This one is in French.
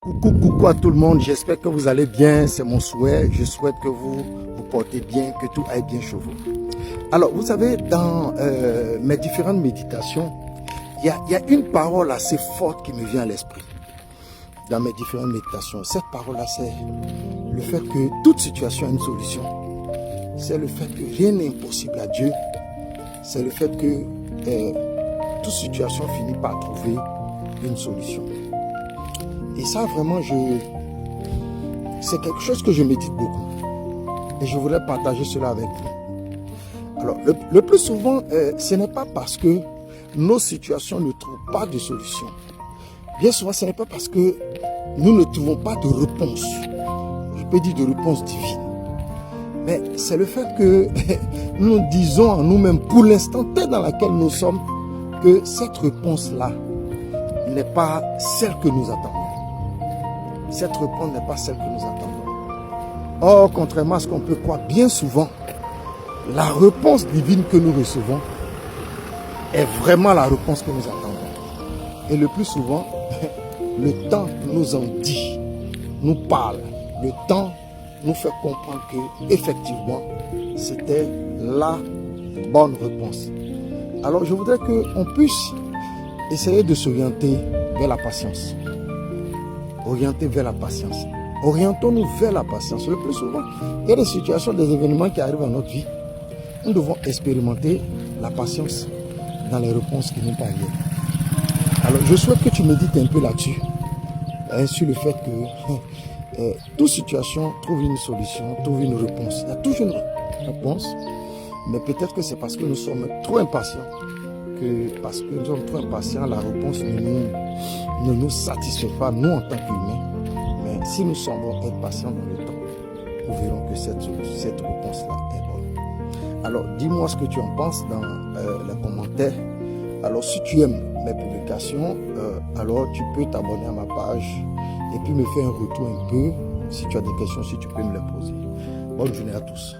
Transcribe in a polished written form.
Coucou à tout le monde, j'espère que vous allez bien, c'est mon souhait. Je souhaite que vous vous portez bien, que tout aille bien chez vous. Alors, vous savez, dans mes différentes méditations, il y a une parole assez forte qui me vient à l'esprit. Dans mes différentes méditations, cette parole-là, c'est le fait que toute situation a une solution. C'est le fait que rien n'est impossible à Dieu. C'est le fait que toute situation finit par trouver une solution. Et ça, vraiment, c'est quelque chose que je médite beaucoup. Et je voudrais partager cela avec vous. Alors, le plus souvent, ce n'est pas parce que nos situations ne trouvent pas de solution. Bien souvent, ce n'est pas parce que nous ne trouvons pas de réponse. Je peux dire de réponse divine. Mais c'est le fait que nous disons en nous-mêmes, pour l'instant dans lequel nous sommes, que cette réponse-là n'est pas celle que nous attendons. Cette réponse n'est pas celle que nous attendons. Or, contrairement à ce qu'on peut croire, bien souvent, la réponse divine que nous recevons est vraiment la réponse que nous attendons. Et le plus souvent, le temps nous en dit, nous parle. Le temps nous fait comprendre que effectivement, c'était la bonne réponse. Alors, je voudrais qu'on puisse essayer de s'orienter vers la patience. Orienter vers la patience. Orientons-nous vers la patience. Le plus souvent, il y a des situations, des événements qui arrivent dans notre vie. Nous devons expérimenter la patience dans les réponses qui nous parviennent. Alors, je souhaite que tu médites un peu là-dessus. Sur le fait que toute situation trouve une solution, trouve une réponse. Il y a toujours une réponse, mais peut-être que c'est parce que nous sommes trop impatients. Parce que nous sommes trop impatients, la réponse ne nous satisfait pas, nous en tant qu'humains. Mais si nous sommes impatients dans le temps, nous verrons que cette réponse-là est bonne. Alors, dis-moi ce que tu en penses dans les commentaires. Alors, si tu aimes mes publications, alors tu peux t'abonner à ma page et puis me faire un retour un peu. Si tu as des questions, si tu peux me les poser. Bonne journée à tous.